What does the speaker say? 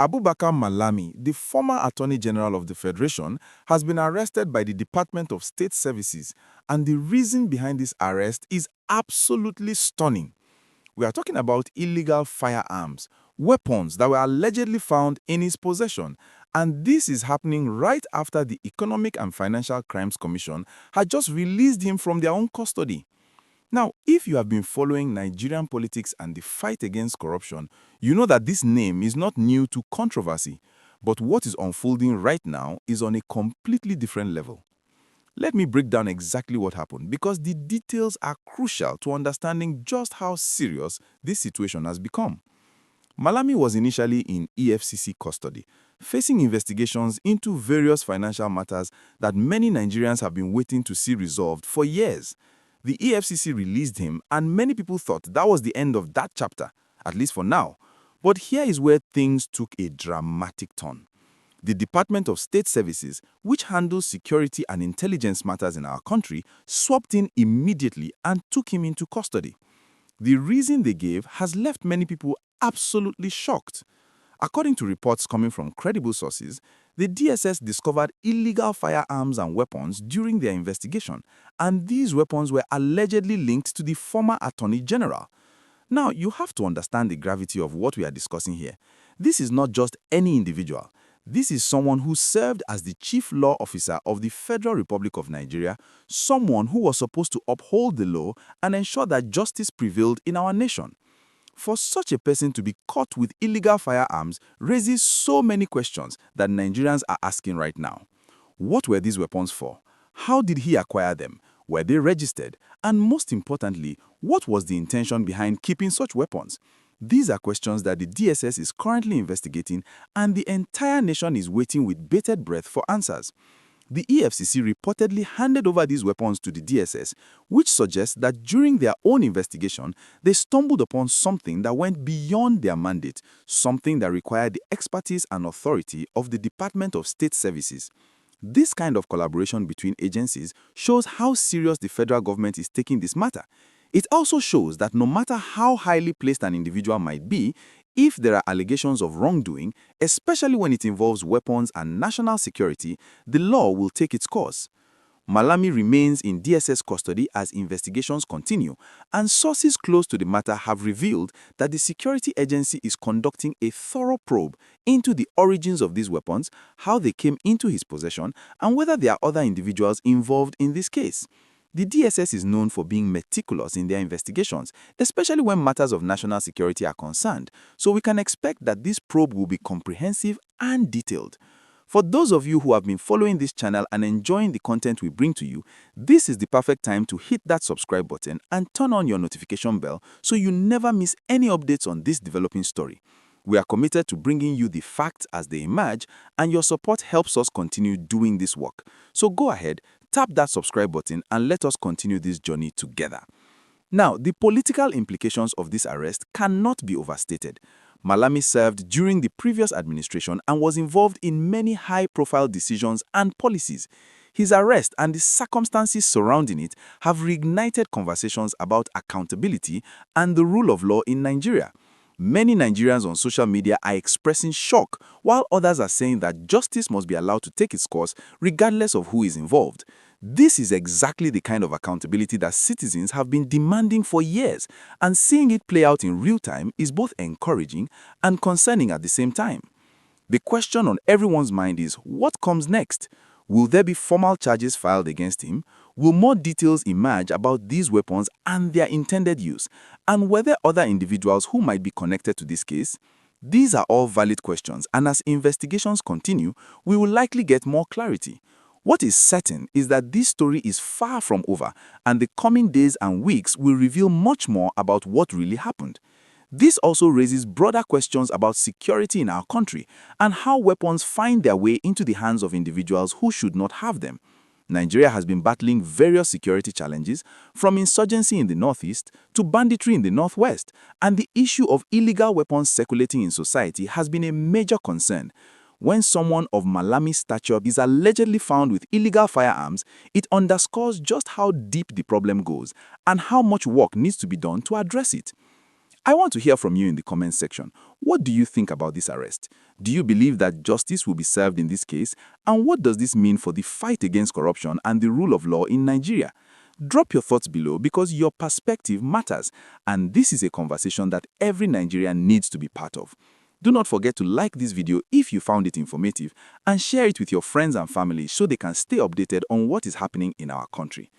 Abubakar Malami, the former Attorney General of the Federation, has been arrested by the Department of State Services, and the reason behind this arrest is absolutely stunning. We are talking about illegal firearms, weapons that were allegedly found in his possession, and this is happening right after the Economic and Financial Crimes Commission had just released him from their own custody. Now, if you have been following Nigerian politics and the fight against corruption, you know that this name is not new to controversy, but what is unfolding right now is on a completely different level. Let me break down exactly what happened because the details are crucial to understanding just how serious this situation has become. Malami was initially in EFCC custody, facing investigations into various financial matters that many Nigerians have been waiting to see resolved for years. The EFCC released him, and many people thought that was the end of that chapter, at least for now. But here is where things took a dramatic turn. The Department of State Services, which handles security and intelligence matters in our country, swept in immediately and took him into custody. The reason they gave has left many people absolutely shocked. According to reports coming from credible sources, the DSS discovered illegal firearms and weapons during their investigation, and these weapons were allegedly linked to the former Attorney General. Now, you have to understand the gravity of what we are discussing here. This is not just any individual. This is someone who served as the Chief Law Officer of the Federal Republic of Nigeria, someone who was supposed to uphold the law and ensure that justice prevailed in our nation. For such a person to be caught with illegal firearms raises so many questions that Nigerians are asking right now. What were these weapons for? How did he acquire them? Were they registered? And most importantly, what was the intention behind keeping such weapons? These are questions that the DSS is currently investigating, and the entire nation is waiting with bated breath for answers. The EFCC reportedly handed over these weapons to the DSS, which suggests that during their own investigation, they stumbled upon something that went beyond their mandate, something that required the expertise and authority of the Department of State Services. This kind of collaboration between agencies shows how serious the federal government is taking this matter. It also shows that no matter how highly placed an individual might be, if there are allegations of wrongdoing, especially when it involves weapons and national security, the law will take its course. Malami remains in DSS custody as investigations continue, and sources close to the matter have revealed that the security agency is conducting a thorough probe into the origins of these weapons, how they came into his possession, and whether there are other individuals involved in this case. The DSS is known for being meticulous in their investigations, especially when matters of national security are concerned, so we can expect that this probe will be comprehensive and detailed. For those of you who have been following this channel and enjoying the content we bring to you, this is the perfect time to hit that subscribe button and turn on your notification bell so you never miss any updates on this developing story. We are committed to bringing you the facts as they emerge, and your support helps us continue doing this work. So go ahead, tap that subscribe button and let us continue this journey together. Now, the political implications of this arrest cannot be overstated. Malami served during the previous administration and was involved in many high-profile decisions and policies. His arrest and the circumstances surrounding it have reignited conversations about accountability and the rule of law in Nigeria. Many Nigerians on social media are expressing shock, while others are saying that justice must be allowed to take its course regardless of who is involved. This is exactly the kind of accountability that citizens have been demanding for years, and seeing it play out in real time is both encouraging and concerning at the same time. The question on everyone's mind is, what comes next? Will there be formal charges filed against him? Will more details emerge about these weapons and their intended use? And were there other individuals who might be connected to this case? These are all valid questions, and as investigations continue, we will likely get more clarity. What is certain is that this story is far from over, and the coming days and weeks will reveal much more about what really happened. This also raises broader questions about security in our country and how weapons find their way into the hands of individuals who should not have them. Nigeria has been battling various security challenges, from insurgency in the northeast to banditry in the northwest, and the issue of illegal weapons circulating in society has been a major concern. When someone of Malami's stature is allegedly found with illegal firearms, it underscores just how deep the problem goes and how much work needs to be done to address it. I want to hear from you in the comments section. What do you think about this arrest? Do you believe that justice will be served in this case? And what does this mean for the fight against corruption and the rule of law in Nigeria? Drop your thoughts below because your perspective matters, and this is a conversation that every Nigerian needs to be part of. Do not forget to like this video if you found it informative and share it with your friends and family so they can stay updated on what is happening in our country.